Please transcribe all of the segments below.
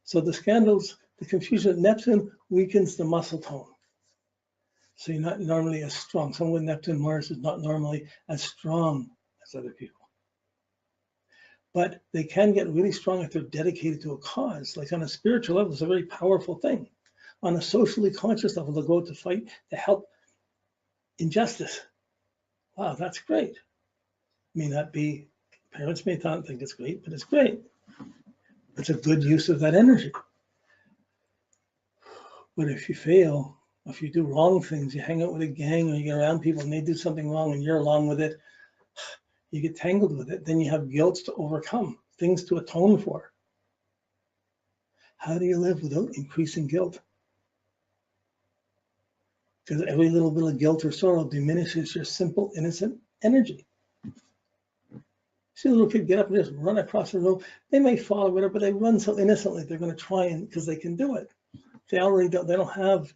So the scandals, the confusion of Neptune weakens the muscle tone. So you're not normally as strong. Someone with Neptune Mars is not normally as strong as other people. But they can get really strong if they're dedicated to a cause. Like on a spiritual level, it's a very powerful thing. On a socially conscious level, they'll go to fight to help injustice. Wow, that's great. May not be, parents may not think it's great, but it's great. It's a good use of that energy. But if you fail, if you do wrong things, you hang out with a gang or you get around people and they do something wrong and you're along with it, you get tangled with it, then you have guilt to overcome, things to atone for. How do you live without increasing guilt? Because every little bit of guilt or sorrow diminishes your simple, innocent energy. See a little kid get up and just run across the room. They may fall or whatever, but they run so innocently, they're going to try and because they can do it. They don't have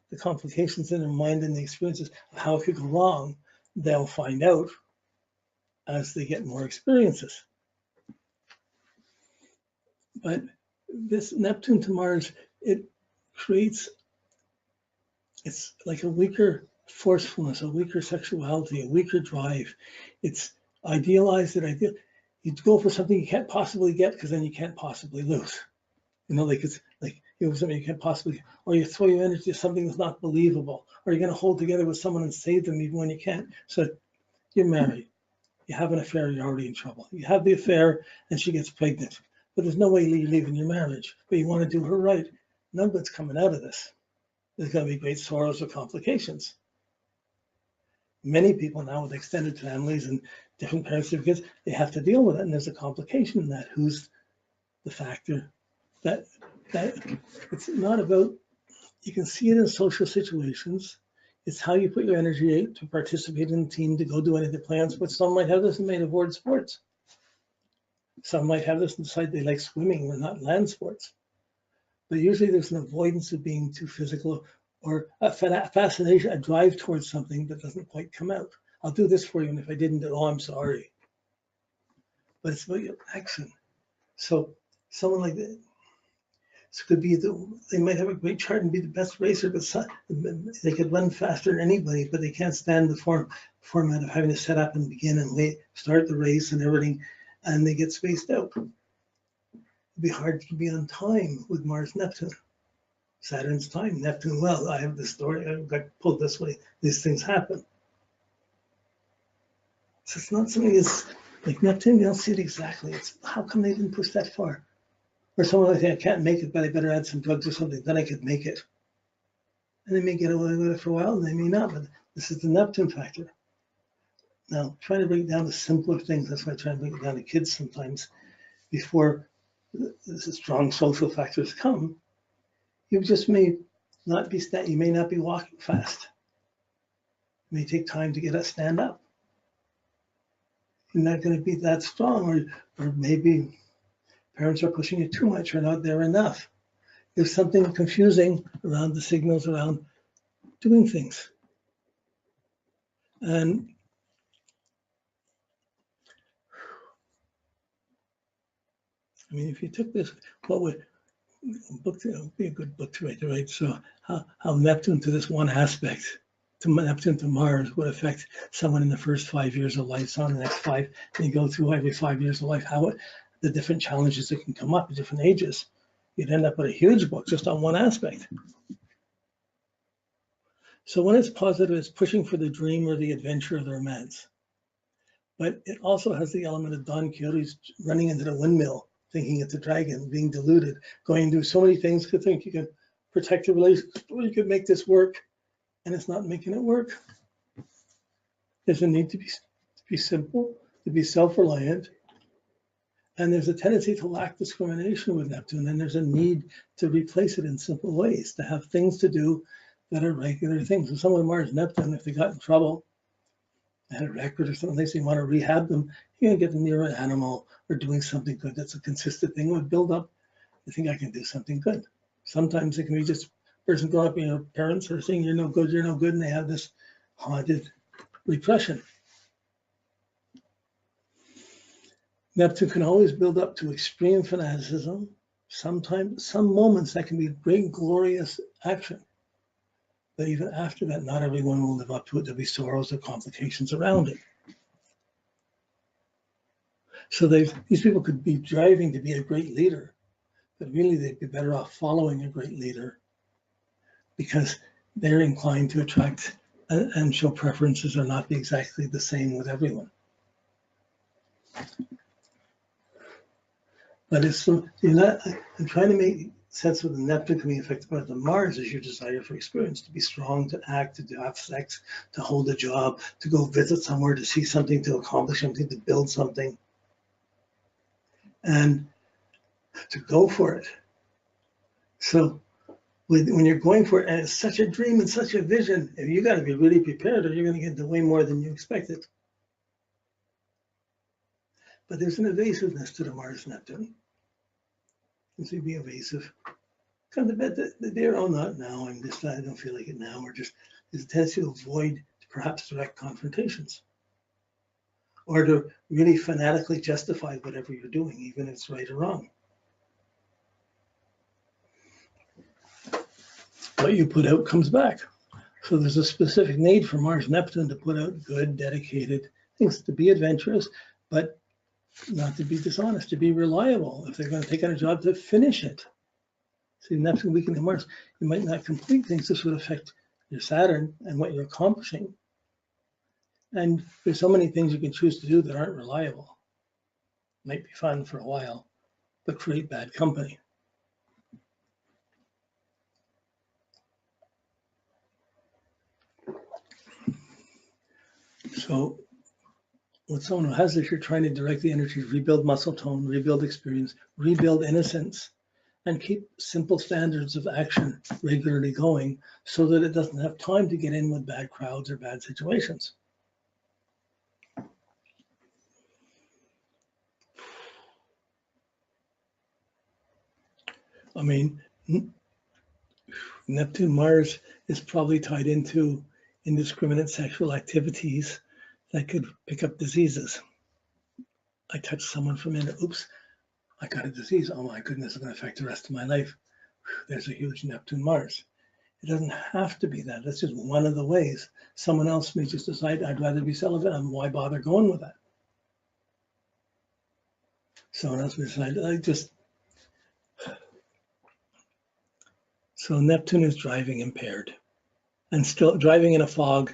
the complications in their mind and the experiences of how it could go wrong. They'll find out as they get more experiences. But this Neptune to Mars, it creates, it's like a weaker forcefulness, a weaker sexuality, a weaker drive. It's idealized and ideal. You go for something you can't possibly get because then you can't possibly lose. You know, like it's like you have something you can't possibly, or you throw your energy to something that's not believable, or you're going to hold together with someone and save them even when you can't. So you're married, you have an affair, you're already in trouble. You have the affair and she gets pregnant, but there's no way you're leaving your marriage, but you want to do her right. None good's coming out of this. There's going to be great sorrows or complications. Many people now with extended families and different parents of kids, they have to deal with it, and there's a complication in that. Who's the factor? That it's not about, you can see it in social situations. It's how you put your energy out to participate in the team, to go do any of the plans. But some might have this and may avoid sports. Some might have this and decide they like swimming or not land sports. But usually there's an avoidance of being too physical or a fascination, a drive towards something that doesn't quite come out. I'll do this for you, and if I didn't, oh, I'm sorry. But it's about your action. So someone like that, this could be they might have a great chart and be the best racer, but they could run faster than anybody, but they can't stand the format of having to set up and begin and start the race and everything, and they get spaced out. It'd be hard to be on time with Mars Neptune. Saturn's time, Neptune, well, I have this story, I got pulled this way, these things happen. So it's not something that's like Neptune, you don't see it exactly. It's how come they didn't push that far? Or someone like, I can't make it, but I better add some drugs or something, then I could make it. And they may get away with it for a while, and they may not, but this is the Neptune factor. Now, trying to bring it down to simpler things, that's why I try to bring it down to kids sometimes, before the strong social factors come. You just may not be you may not be walking fast. It may take time to get us stand up. You're not going to be that strong, or maybe parents are pushing you too much or not there enough. There's something confusing around the signals around doing things. And I mean, if you took this, what would book be a good book to write? So how Neptune to this one aspect, to Neptune to Mars, would affect someone in the first 5 years of life, so on the next 5, and you go through every 5 years of life, how the different challenges that can come up at different ages. You'd end up with a huge book just on one aspect. So when it's positive, it's pushing for the dream or the adventure or the romance. But it also has the element of Don Quixote's running into the windmill, thinking it's a dragon, being deluded, going to do so many things to think you can protect your relationship, or you could make this work, and it's not making it work. There's a need to be simple, to be self-reliant, and there's a tendency to lack discrimination with Neptune, and there's a need to replace it in simple ways, to have things to do that are regular things. So someone with Mars Neptune, if they got in trouble, they had a record or something, they say you want to rehab them, you're going to get them near an animal or doing something good. That's a consistent thing. It would build up. I think I can do something good. Sometimes it can be just a person growing up, parents are saying you're no good, and they have this haunted repression. Neptune can always build up to extreme fanaticism, Sometimes, some moments that can be great, glorious action. But even after that, not everyone will live up to it. There'll be sorrows or complications around it. So these people could be driving to be a great leader, but really they'd be better off following a great leader because they're inclined to attract and show preferences or not be exactly the same with everyone. But it's I'm trying to make sense of the Neptune can be affected by the Mars is your desire for experience, to be strong, to act, to have sex, to hold a job, to go visit somewhere, to see something, to accomplish something, to build something, and to go for it. So when you're going for it, and it's such a dream and such a vision, you got to be really prepared or you're going to get into way more than you expected. But there's an evasiveness to the Mars Neptune. It's to be evasive. Kind of bet that they're, oh, not now, I don't feel like it now, or just there's a tendency to avoid perhaps direct confrontations, or to really fanatically justify whatever you're doing, even if it's right or wrong. What you put out comes back. So there's a specific need for Mars Neptune to put out good, dedicated things, to be adventurous, but not to be dishonest, to be reliable. If they're going to take on a job, to finish it. See, Neptune weakening Mars, you might not complete things. This would affect your Saturn and what you're accomplishing. And there's so many things you can choose to do that aren't reliable. Might be fun for a while, but create bad company. So with someone who has this, you're trying to direct the energy to rebuild muscle tone, rebuild experience, rebuild innocence, and keep simple standards of action regularly going so that it doesn't have time to get in with bad crowds or bad situations. I mean, Neptune Mars is probably tied into indiscriminate sexual activities that could pick up diseases. I touched someone for a minute, oops, I got a disease. Oh my goodness, it's going to affect the rest of my life. There's a huge Neptune Mars. It doesn't have to be that. That's just one of the ways. Someone else may just decide, I'd rather be celibate, and why bother going with that? Someone else may decide, So Neptune is driving impaired and still driving in a fog.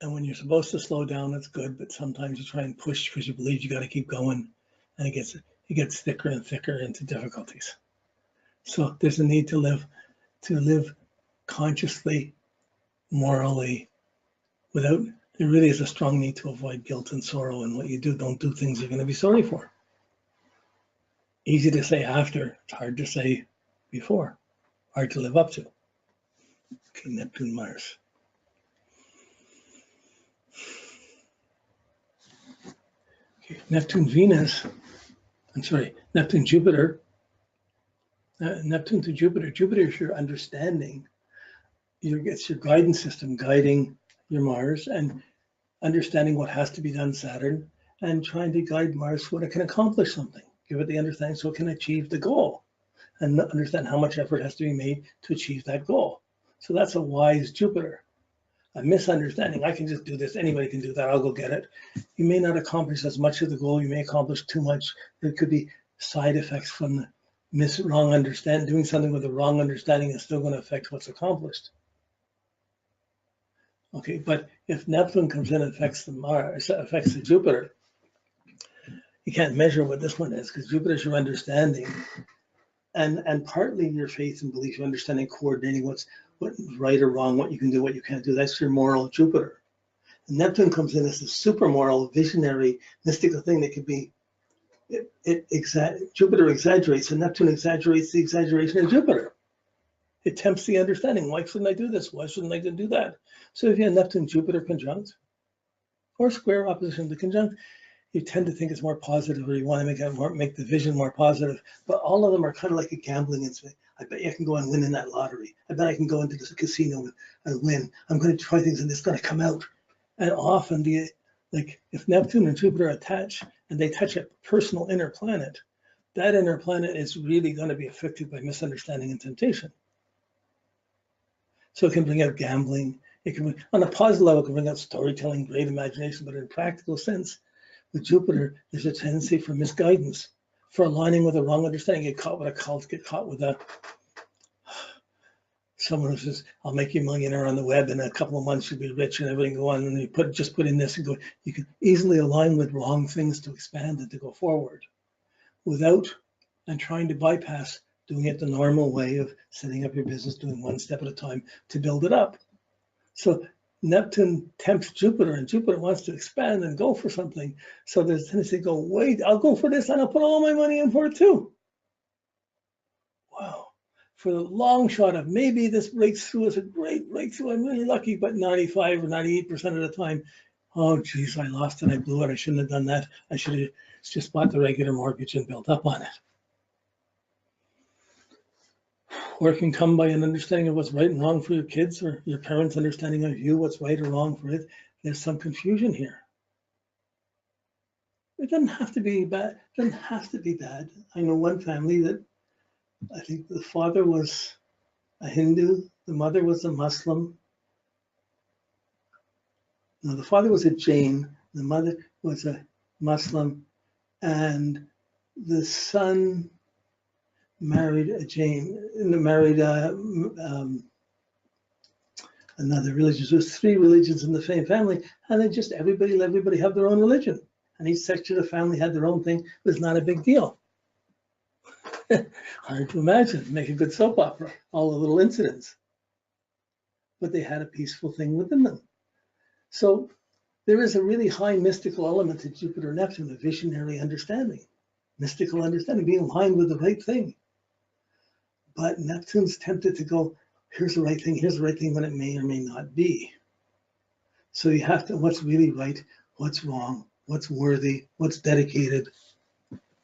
And when you're supposed to slow down, that's good, but sometimes you try and push because you believe you got to keep going, and it gets thicker and thicker into difficulties. So there's a need to live consciously, morally, there really is a strong need to avoid guilt and sorrow in what you do. Don't do things you're going to be sorry for. Easy to say after, it's hard to say before, hard to live up to. Okay, Neptune Mars. Okay, Neptune Venus, Neptune Jupiter. Neptune to Jupiter. Jupiter is your understanding. It's your guidance system guiding your Mars and understanding what has to be done, Saturn, and trying to guide Mars so it can accomplish something. Give it the understanding so it can achieve the goal and understand how much effort has to be made to achieve that goal. So that's a wise Jupiter. A misunderstanding, I can just do this, anybody can do that, I'll go get it. You may not accomplish as much of the goal, you may accomplish too much. There could be side effects from the wrong understanding. Doing something with the wrong understanding is still going to affect what's accomplished. Okay, but if Neptune comes in and affects the Jupiter, you can't measure what this one is because Jupiter is your understanding, and partly your faith and belief, your understanding, coordinating what's right or wrong, what you can do, what you can't do. That's your moral Jupiter. And Neptune comes in as a super moral, visionary, mystical thing that could be. Jupiter exaggerates, and Neptune exaggerates the exaggeration of Jupiter. It tempts the understanding. Why shouldn't I do this? Why shouldn't I do that? So if you have Neptune Jupiter conjunct or square opposition to conjunct, you tend to think it's more positive, or you want to make the vision more positive. But all of them are kind of like a gambling instrument. I bet you I can go and win in that lottery. I bet I can go into the casino and win. I'm going to try things and it's going to come out. And often if Neptune and Jupiter attach and they touch a personal inner planet, that inner planet is really going to be affected by misunderstanding and temptation. So it can bring out gambling. It can, on a positive level, it can bring out storytelling, great imagination, but in a practical sense, with Jupiter, there's a tendency for misguidance, for aligning with a wrong understanding, get caught with a cult, get caught with someone who says, I'll make you a millionaire on the web in a couple of months, you'll be rich and everything go on, and you just put in this and go, you can easily align with wrong things to expand and to go forward without, and trying to bypass doing it the normal way of setting up your business, doing one step at a time to build it up. So Neptune tempts Jupiter, and Jupiter wants to expand and go for something. So there's a tendency to go, wait, I'll go for this and I'll put all my money in for it too. Wow. For the long shot of maybe this breaks through as a great breakthrough, I'm really lucky, but 95 or 98% of the time, oh geez, I lost it, I blew it, I shouldn't have done that. I should have just bought the regular mortgage and built up on it. Or it can come by an understanding of what's right and wrong for your kids, or your parents' understanding of you, what's right or wrong for it. There's some confusion here. It doesn't have to be bad. It doesn't have to be bad. I know one family that I think the father was a Hindu, the mother was a Muslim. No, the father was a Jain, the mother was a Muslim, and the son married a Jain, married another religion. So there's 3 religions in the same family, and then just everybody let everybody have their own religion. And each section of the family had their own thing. It was not a big deal. Hard to imagine, make a good soap opera, all the little incidents. But they had a peaceful thing within them. So there is a really high mystical element to Jupiter Neptune, a visionary understanding, mystical understanding, being aligned with the right thing. But Neptune's tempted to go, here's the right thing when it may or may not be. So you have to, what's really right, what's wrong, what's worthy, what's dedicated,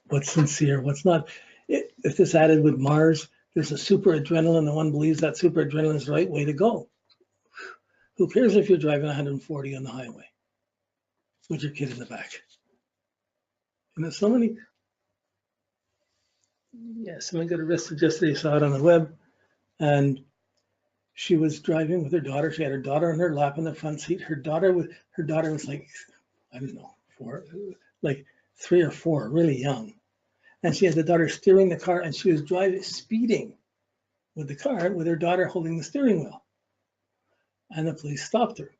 what's sincere, what's not. If this added with Mars, there's a super adrenaline, and one believes that super adrenaline is the right way to go. Who cares if you're driving 140 on the highway with your kid in the back? And there's so many, someone got arrested yesterday, saw it on the web, and she was driving with her daughter. She had her daughter on her lap in the front seat. Her daughter was like, I don't know, 3 or 4, really young. And she had the daughter steering the car, and she was speeding with the car with her daughter holding the steering wheel. And the police stopped her.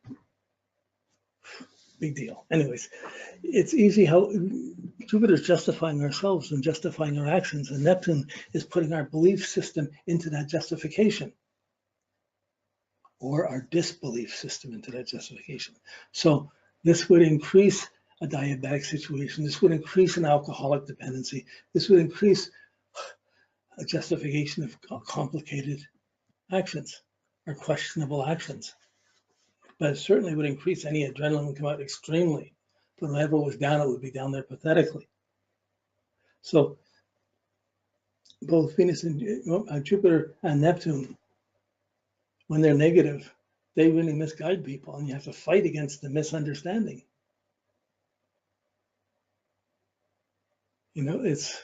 Big deal. Anyways, it's easy how Jupiter's justifying ourselves and justifying our actions, and Neptune is putting our belief system into that justification, or our disbelief system into that justification. So this would increase a diabetic situation. This would increase an alcoholic dependency. This would increase a justification of complicated actions or questionable actions. But it certainly would increase any adrenaline would come out extremely. But whenever it was down, it would be down there pathetically. So both Venus and Jupiter and Neptune, when they're negative, they really misguide people, and you have to fight against the misunderstanding. It's